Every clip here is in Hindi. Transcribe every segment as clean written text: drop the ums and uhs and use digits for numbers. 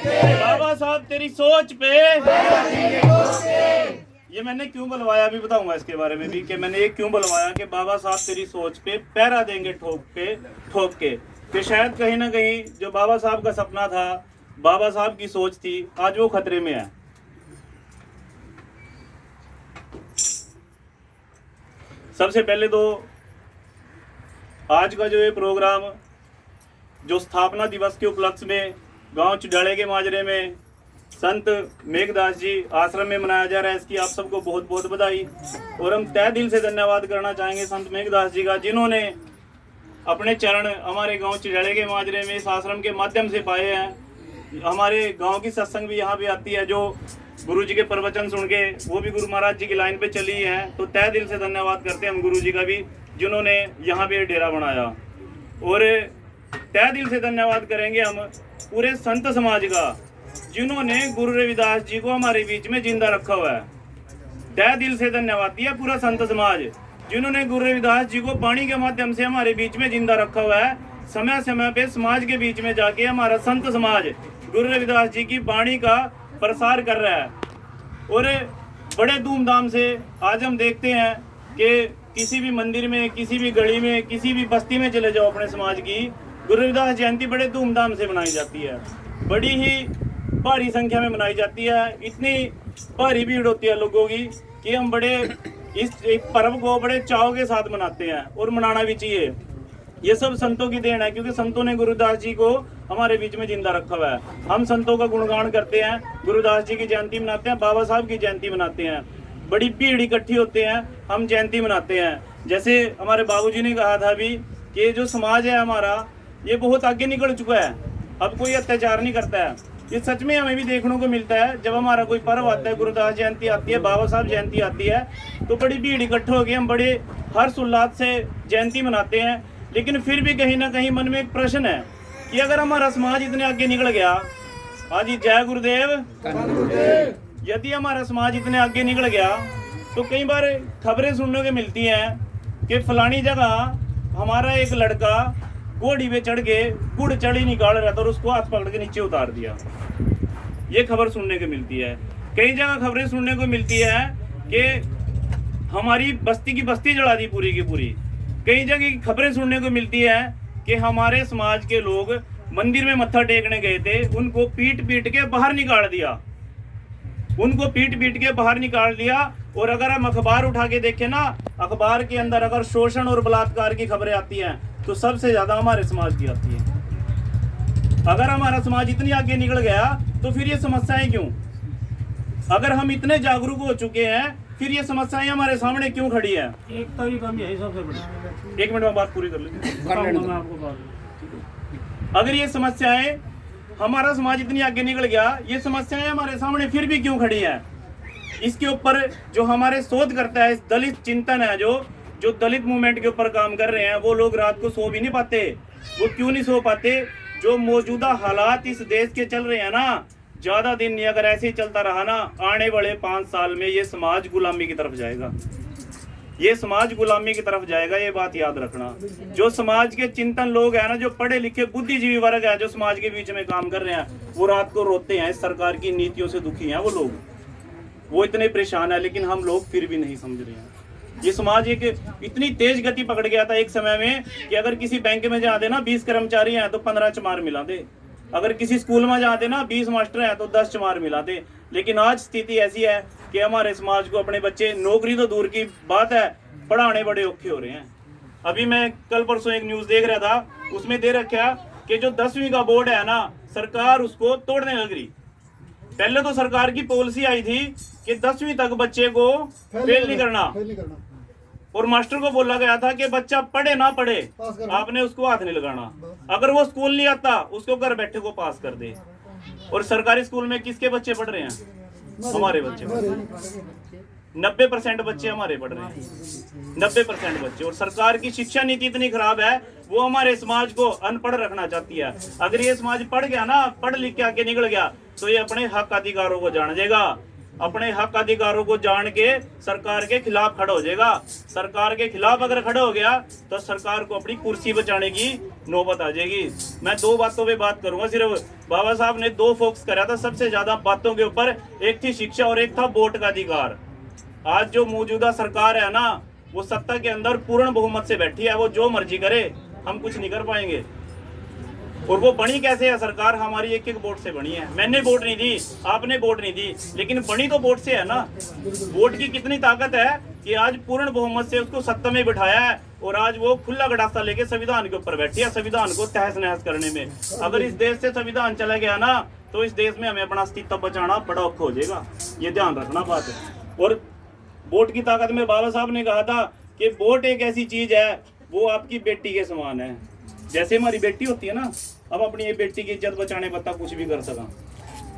बाबा साहब तेरी सोच पे ये मैंने क्यों बुलवाया अभी बताऊंगा इसके बारे में भी कि मैंने ये क्यों बुलवाया कि बाबा साहब तेरी सोच पे पैरा देंगे ठोक के कि शायद कहीं ना कहीं जो बाबा साहब का सपना था, बाबा साहब की सोच थी, आज वो खतरे में है। सबसे पहले तो आज का जो ये प्रोग्राम जो स्थापना दिवस के उपलक्ष्य में गांव चुडाले के माजरे में संत मेघदास जी आश्रम में मनाया जा रहा है, इसकी आप सबको बहुत बहुत बधाई। और हम तहे दिल से धन्यवाद करना चाहेंगे संत मेघदास जी का, जिन्होंने अपने चरण हमारे गांव चुडाले के माजरे में इस आश्रम के माध्यम से पाए हैं। हमारे गांव की सत्संग भी यहाँ पे आती है, जो गुरु जी के प्रवचन सुन के वो भी गुरु महाराज जी की लाइन पे चली है। तो तहे दिल से धन्यवाद करते हैं हम गुरु जी का भी, जिन्होंने यहाँ पे डेरा बनाया। और तहे दिल से धन्यवाद करेंगे हम पूरे संत समाज का, जिन्होंने गुरु रविदास जी को हमारे बीच में जिंदा रखा हुआ है। तहे दिल से धन्यवाद दिया पूरा संत समाज, जिन्होंने गुरु रविदास जी को वाणी के माध्यम से हमारे बीच में जिंदा रखा हुआ है। समय समय पे समाज के बीच में जाके हमारा संत समाज गुरु रविदास जी की वाणी का प्रसार कर रहा है। और बड़े धूमधाम से आज हम देखते हैं कि किसी भी मंदिर में, किसी भी गली में, किसी भी बस्ती में चले जाओ अपने समाज की, गुरु रविदास जयंती बड़े धूमधाम से मनाई जाती है। बड़ी ही भारी संख्या में मनाई जाती है। इतनी भारी भीड़ होती है लोगों की कि हम बड़े इस एक पर्व को बड़े चाव के साथ मनाते हैं, और मनाना भी चाहिए। ये सब संतों की देन है, क्योंकि संतों ने गुरुदास जी को हमारे बीच में जिंदा रखा हुआ है। हम संतों का गुणगान करते हैं, गुरुदास जी की जयंती मनाते हैं, बाबा साहब की जयंती मनाते हैं। बड़ी भीड़ इकट्ठी होते हैं, हम जयंती मनाते हैं। जैसे हमारे बाबूजी ने कहा था अभी कि जो समाज है हमारा, ये बहुत आगे निकल चुका है, अब कोई अत्याचार नहीं करता है। ये सच में हमें भी देखने को मिलता है। जब हमारा कोई पर्व आता है, गुरुदास जयंती आती है, बाबा साहब जयंती आती है, तो बड़ी भीड़ इकट्ठे होकर हम बड़े हर्ष उल्लास से जयंती मनाते हैं। लेकिन फिर भी कहीं ना कहीं मन में एक प्रश्न है कि अगर हमारा समाज इतने आगे निकल गया, आज जय गुरुदेव, यदि हमारा समाज इतने आगे निकल गया तो कई बार खबरें सुनने को मिलती हैं कि फलानी जगह हमारा एक लड़का घोड़ी पे चढ़ के गुड़ चढ़ी निकाल रहा था और उसको हाथ पकड़ के नीचे उतार दिया। ये खबर सुनने को मिलती है। कई जगह खबरें सुनने को मिलती है कि हमारी बस्ती की बस्ती जला दी पूरी की पूरी। कई जगह की खबरें सुनने को मिलती है कि हमारे समाज के लोग मंदिर में मत्था टेकने गए थे, उनको पीट पीट के बाहर निकाल दिया, उनको पीट पीट के बाहर निकाल दिया। और अगर हम अखबार उठा के देखें ना, अखबार के अंदर अगर शोषण और बलात्कार की खबरें आती हैं तो सबसे ज्यादा हमारे समाज की आती है। अगर हमारा समाज इतनी आगे निकल गया तो फिर ये समस्याएं क्यों? अगर हम इतने जागरूक हो चुके हैं, फिर ये समस्याएं हमारे सामने क्यों खड़ी है? एकता की कमी है सबसे बड़ी। 1 मिनट में बात पूरी कर लेंगे। अगर ये समस्याएं, हमारा समाज इतनी आगे निकल गया, ये समस्याएं हमारे सामने फिर भी क्यों खड़ी है? इसके ऊपर जो हमारे शोध करता है, दलित चिंतन है, जो दलित मूवमेंट के ऊपर काम कर रहे हैं, वो लोग रात को सो भी नहीं पाते। वो क्यों नहीं सो पाते? जो मौजूदा हालात इस देश के चल रहे हैं ना, ज्यादा दिन नहीं, अगर ऐसे ही चलता रहा ना, आने वाले 5 साल में ये समाज गुलामी की तरफ जाएगा। ये समाज गुलामी की तरफ जाएगा, ये बात याद रखना। जो समाज के चिंतन लोग हैं ना, जो पढ़े लिखे बुद्धिजीवी वर्ग है, जो समाज के बीच में काम कर रहे हैं, वो रात को रोते हैं, इस सरकार की नीतियों से दुखी हैं वो लोग, वो इतने परेशान है। लेकिन हम लोग फिर भी नहीं समझ रहे हैं। ये समाज एक इतनी तेज गति पकड़ गया था एक समय में कि अगर किसी बैंक में जाते ना 20 कर्मचारी हैं तो 15 चमार मिलाते, अगर किसी स्कूल में जाते ना 20 मास्टर हैं तो 10 चमार मिलाते। लेकिन आज स्थिति ऐसी है कि हमारे समाज को अपने बच्चे, नौकरी तो दूर की बात है, पढ़ाने बड़े औखे हो रहे हैं। अभी मैं कल परसों एक न्यूज देख रहा था, उसमें दे रखा कि जो 10वीं का बोर्ड है ना, सरकार उसको तोड़ने लग रही। पहले तो सरकार की पॉलिसी आई थी कि 10वीं तक बच्चे को फेल नहीं करना, और मास्टर को बोला गया था कि बच्चा पढ़े ना पढ़े, आपने उसको हाथ नहीं लगाना। अगर वो स्कूल नहीं आता, उसको घर बैठे को पास कर दे। और सरकारी स्कूल में किसके बच्चे पढ़ रहे हैं? हमारे बच्चे। 90% बच्चे हमारे पढ़ रहे हैं, 90% बच्चे। और सरकार की शिक्षा नीति इतनी खराब है, वो हमारे समाज को अनपढ़ रखना चाहती है। अगर ये समाज पढ़ गया ना, पढ़ लिख के आगे निकल गया, तो ये अपने हक अधिकारों को जान जाएगा। अपने हक अधिकारों को जान के सरकार के खिलाफ खड़ा हो जाएगा। सरकार के खिलाफ अगर खड़ा हो गया तो सरकार को अपनी कुर्सी बचाने की नौबत आ जाएगी। मैं दो बातों पे बात करूंगा सिर्फ। बाबा साहब ने दो फोकस करा था सबसे ज्यादा बातों के ऊपर, एक थी शिक्षा और एक था वोट का अधिकार। आज जो मौजूदा सरकार है ना, वो सत्ता के अंदर पूर्ण बहुमत से बैठी है, वो जो मर्जी करे, हम कुछ नहीं कर पाएंगे। और वो बनी कैसे है सरकार? हमारी एक एक वोट से बनी है। मैंने वोट नहीं दी, आपने वोट नहीं दी, लेकिन बनी तो वोट से है ना। वोट की कितनी ताकत है कि आज पूर्ण बहुमत से उसको सत्ता में बिठाया है और आज वो खुला गड़ासा लेके संविधान के ऊपर बैठी है, संविधान को तहस नहस करने में। अगर इस देश से संविधान चला गया ना, तो इस देश में हमें अपना अस्तित्व बचाना बड़ा औखा हो जाएगा, ये ध्यान रखना बात है। और वोट की ताकत में बाबा साहब ने कहा था कि वोट एक ऐसी चीज है, वो आपकी बेटी के समान है। जैसे हमारी बेटी होती है ना, हम अपनी ये बेटी की इज्जत बचाने बता कुछ भी कर सका,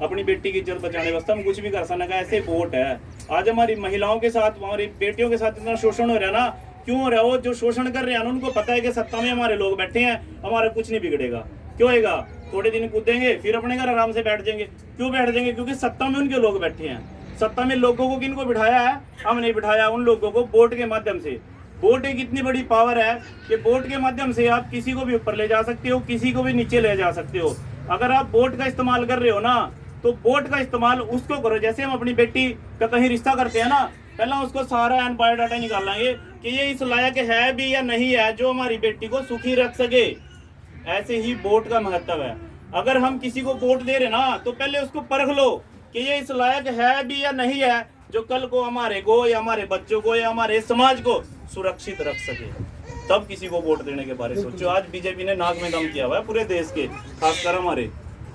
अपनी बेटी की इज्जत बचाने वास्ते हम कुछ भी कर सकते। ऐसे वोट है। आज हमारी महिलाओं के साथ, हमारी बेटियों के साथ इतना शोषण हो रहा है ना, क्यों हो रहा है? वो जो शोषण कर रहे हैं उनको पता है कि सत्ता में हमारे लोग बैठे हैं, हमारा कुछ नहीं बिगड़ेगा। क्यों होएगा? थोड़े दिन कूदेंगे, फिर अपने घर आराम से बैठ जाएंगे। क्यों बैठ जाएंगे? क्योंकि सत्ता में उनके लोग बैठे हैं। सत्ता में लोगों को किनको बिठाया है? हमने बिठाया उन लोगों को वोट के माध्यम से। वोट एक इतनी बड़ी पावर है कि वोट के माध्यम से आप किसी को भी ऊपर ले जा सकते हो, किसी को भी नीचे ले जा सकते हो। अगर आप वोट का इस्तेमाल कर रहे हो ना, तो वोट का इस्तेमाल उसको करो। जैसे हम अपनी बेटी का कहीं रिश्ता करते हैं ना, पहला उसको सारा बायोडाटा निकालेंगे कि ये इस लायक है भी या नहीं है जो हमारी बेटी को सुखी रख सके। ऐसे ही वोट का महत्व है। अगर हम किसी को वोट दे रहे ना, तो पहले उसको परख लो कि ये इस लायक है भी या नहीं है जो कल को हमारे को या हमारे बच्चों को या हमारे समाज को सुरक्षित रख सके, तब किसी को वोट देने के बारे में सोचो। आज बीजेपी ने नाक में दम किया हुआ है पूरे देश के, खासकर हमारे,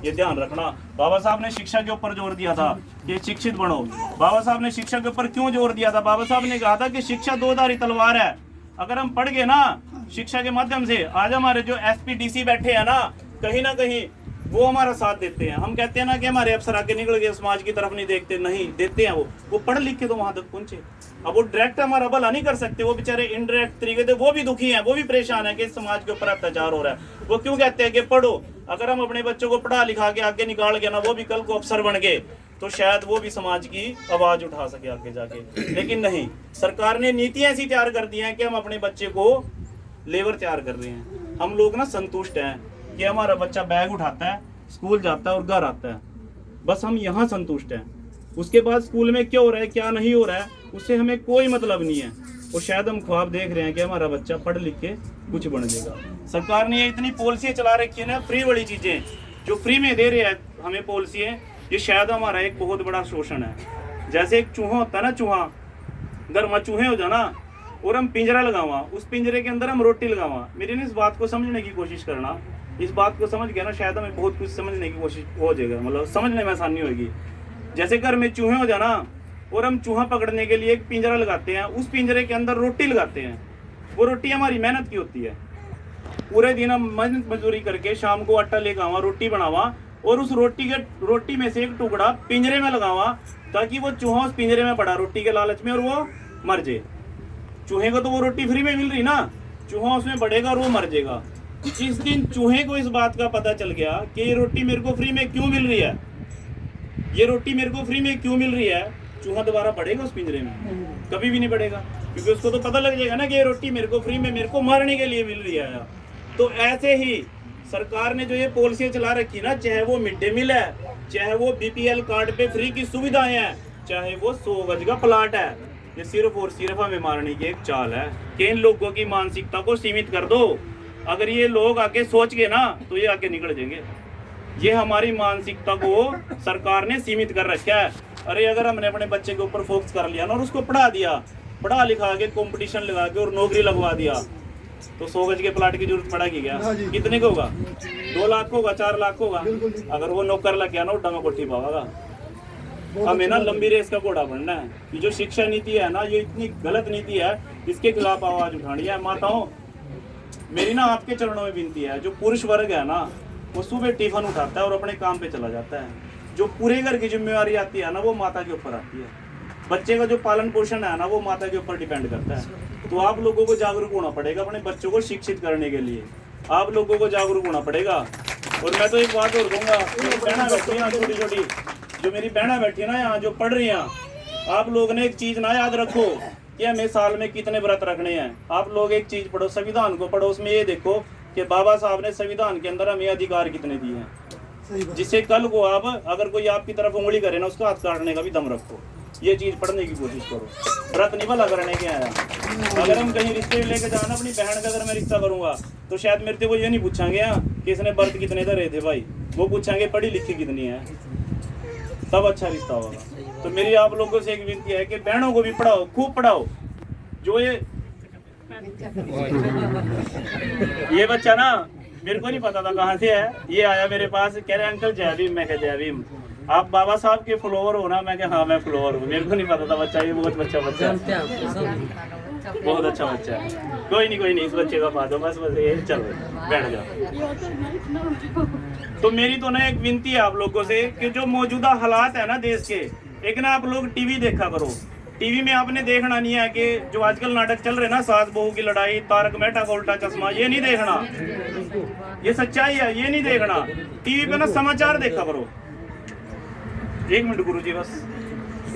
ये ध्यान रखना। बाबा साहब ने शिक्षा के ऊपर जोर दिया था कि शिक्षित बनो। बाबा साहब ने शिक्षा के ऊपर क्यों जोर दिया था? बाबा साहब ने कहा था कि शिक्षा दो-धारी तलवार है। अगर हम पढ़ गए ना शिक्षा के माध्यम से, आज हमारे जो एसपीडीसी बैठे हैं ना कहीं वो हमारा साथ देते हैं। हम कहते हैं ना कि हमारे अफसर आगे निकल गए, समाज की तरफ नहीं देखते, नहीं देते हैं। वो पढ़ लिख के तो वहां तक पहुंचे। अब वो डायरेक्ट हमारा भला नहीं कर सकते, वो बेचारे इनडायरेक्ट तरीके से वो भी दुखी हैं, वो भी परेशान है कि समाज के ऊपर अत्याचार हो रहा है। वो क्यों कहते हैं कि पढ़ो? अगर हम अपने बच्चों को पढ़ा लिखा के आगे निकाल गया ना, वो भी कल को अफसर बन गए, तो शायद वो भी समाज की आवाज उठा सके आगे जाके। लेकिन नहीं, सरकार ने नीतियां ऐसी तैयार कर दी हैं कि हम अपने बच्चे को लेबर तैयार कर रहे हैं। हम लोग ना संतुष्ट हैं कि हमारा बच्चा बैग उठाता है, स्कूल जाता है और घर आता है, बस हम यहाँ संतुष्ट हैं। उसके बाद स्कूल में क्या हो रहा है क्या नहीं हो रहा है उससे हमें कोई मतलब नहीं है। और शायद हम ख्वाब देख रहे हैं कि हमारा बच्चा पढ़ लिख के कुछ बन जाएगा। सरकार ने इतनी पॉलिसी चला रखी है ना, फ्री वाली चीजें जो फ्री में दे रहे हैं हमें पॉलिसी है, ये शायद हमारा एक बहुत बड़ा शोषण है। जैसे एक चूहा होता है ना, चूहा अगर वहाँ चूहे हो जाना और हम पिंजरा लगावा, उस पिंजरे के अंदर हम रोटी लगावा। मेरी ना इस बात को समझने की कोशिश करना, इस बात को समझ गया ना शायद हमें बहुत कुछ समझने की कोशिश हो जाएगा, मतलब समझने में आसानी होगी। जैसे घर में चूहे हो जाना और हम चूहा पकड़ने के लिए एक पिंजरा लगाते हैं, उस पिंजरे के अंदर रोटी लगाते हैं। वो रोटी हमारी मेहनत की होती है, पूरे दिन हम मेहनत मजदूरी करके शाम को आटा लेकर आवा, रोटी बनावा और उस रोटी में से एक टुकड़ा पिंजरे में लगावा ताकि वो चूहा उस पिंजरे में पड़ा रोटी के लालच में और वो मर जाए। चूहे को तो वो रोटी फ्री में मिल रही ना, चूहा उसमें बढ़ेगा और वो मर जाएगा। जिस दिन चूहे को इस बात का पता चल गया कि ये रोटी मेरे को फ्री में क्यों मिल रही है, ये रोटी मेरे को फ्री में क्यों मिल रही है, चूहा दोबारा बढ़ेगा उस पिंजरे में? कभी भी नहीं बढ़ेगा, क्योंकि उसको तो पता लग जाएगा ना कि ये रोटी मेरे को फ्री में मेरे को मारने के लिए मिल रही है। तो ऐसे ही सरकार ने जो ये पॉलिसी चला रखी ना, चाहे वो मिड डे मील है, चाहे वो बीपीएल कार्ड पे फ्री की सुविधाएं हैं, चाहे वो 100 गज का प्लाट है, ये सिर्फ और सिर्फ हमें मारने की एक चाल है कि इन लोगों की मानसिकता को सीमित कर दो। अगर ये लोग आके सोच गए ना तो ये आगे निकल जाएंगे। ये हमारी मानसिकता को सरकार ने सीमित कर रखा है। अरे अगर हमने अपने बच्चे के ऊपर फोकस कर लिया ना और उसको पढ़ा दिया, पढ़ा लिखा के कंपटीशन लगा के और नौकरी लगवा दिया, तो 100 गज के प्लाट की जरूरत पड़ेगी क्या? कितने का होगा? 2 लाख होगा, 4 लाख होगा। अगर वो नौकर लग गया ना, उड्डा में कोठी पावागा। हमें ना लंबी रेस का घोड़ा बनना है। ये जो शिक्षा नीति है ना, ये इतनी गलत नीति है, इसके खिलाफ आवाज उठानी है। माताओं, मेरी ना आपके चरणों में विनती है, जो पुरुष वर्ग है ना, वो सुबह टिफिन उठाता है और अपने काम पे चला जाता है। जो पूरे घर की जिम्मेवारी आती है ना, वो माता के ऊपर आती है। बच्चे का जो पालन पोषण है ना, वो माता के ऊपर डिपेंड करता है। तो आप लोगों को जागरूक होना पड़ेगा अपने बच्चों को शिक्षित करने के लिए, आप लोगों को जागरूक होना पड़ेगा। और मैं तो एक बात और कहूँगा, मेरी बहना बैठी है ना, छोटी छोटी जो मेरी बहना बैठी है ना यहाँ, जो पढ़ रही हैं, आप लोग ने एक चीज ना याद रखो कि हमें साल में कितने व्रत रखने हैं। आप लोग एक चीज पढ़ो, संविधान को पढ़ो, उसमें ये देखो कि बाबा साहब ने संविधान के अंदर हमें अधिकार कितने दिए हैं, जिससे कल को आप अगर कोई आपकी तरफ उंगली करे ना, उसका हाथ काटने का भी दम रखो। ये चीज पढ़ने की कोशिश करो। व्रत नहीं भला करने के आया। अगर हम कहीं रिश्ते लेके जाना, अपनी बहन का अगर मैं रिश्ता करूंगा तो शायद मेरे को ये नहीं पूछेंगे कि इसने व्रत कितने धरे थे भाई, वो पूछेंगे पढ़ी लिखी कितनी है, तब अच्छा रिश्ता होगा। तो मेरी आप लोगों से एक विनती है कि बहनों को भी पढ़ाओ, खूब पढ़ाओ। जो ये बच्चा ना मेरे को नहीं पता था कहाँ से है, ये आया मेरे पास, कह रहे अंकल जय भीम। मैं कह जय भीम, आप बाबा साहब के फ्लोवर हो ना? मैं कहा हाँ मैं फ्लोवर हूँ। मेरे को नहीं पता था बच्चा, ये बहुत अच्छा बच्चा है, बहुत अच्छा बच्चा है। कोई नहीं, इस बच्चे का बात हो, बस ये चल बैठ जाओ। तो मेरी तो ना एक विनती है आप लोगों से कि जो मौजूदा हालात है ना देश के, एक ना आप लोग टीवी देखा करो। टीवी में आपने देखना नहीं है कि जो आजकल नाटक चल रहे ना, सास बहू की लड़ाई, तारक मेहता का उल्टा चश्मा, ये नहीं देखना, ये सच्चाई है, ये नहीं देखना। टीवी पे ना समाचार देखा करो। एक मिनट गुरुजी, बस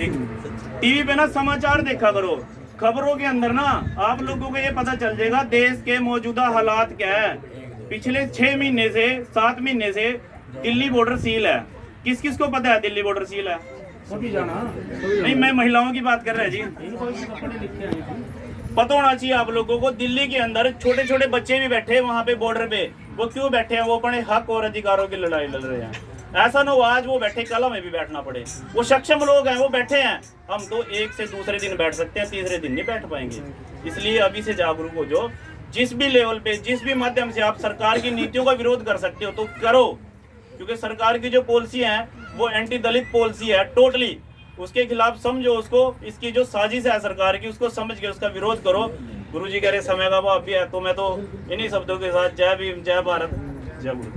एक मिनट। टीवी पे ना समाचार देखा करो। खबरों के अंदर ना आप लोगों को ये पता चल जाएगा देश के मौजूदा हालात क्या है। पिछले 6 महीने से 7 महीने से दिल्ली बॉर्डर सील है। किस किस को पता है दिल्ली बॉर्डर सील है? नहीं, मैं महिलाओं की बात कर रहा है जी। पता होना चाहिए आप लोगों को, दिल्ली के अंदर छोटे छोटे बच्चे भी बैठे हैं वहां पे बॉर्डर पे। वो क्यों बैठे हैं? वो अपने हक और अधिकारों की लड़ाई लड़ रहे हैं। ऐसा ना हो आज वो बैठे कल हमें भी बैठना पड़े। वो सक्षम लोग हैं, वो बैठे हैं। हम तो एक से दूसरे दिन बैठ सकते हैं, तीसरे दिन नहीं बैठ पाएंगे। इसलिए अभी से जागरूक हो जाओ। जिस भी लेवल पे, जिस भी माध्यम से आप सरकार की नीतियों का विरोध कर सकते हो तो करो, क्योंकि सरकार की जो पॉलिसी है वो एंटी दलित पॉलिसी है टोटली। उसके खिलाफ समझो उसको, इसकी जो साजिश है सरकार की उसको समझ के उसका विरोध करो। गुरुजी कह रहे समय का अभाव भी है, तो मैं तो इन्हीं शब्दों के साथ जय भीम, जय भारत, जय गुरु।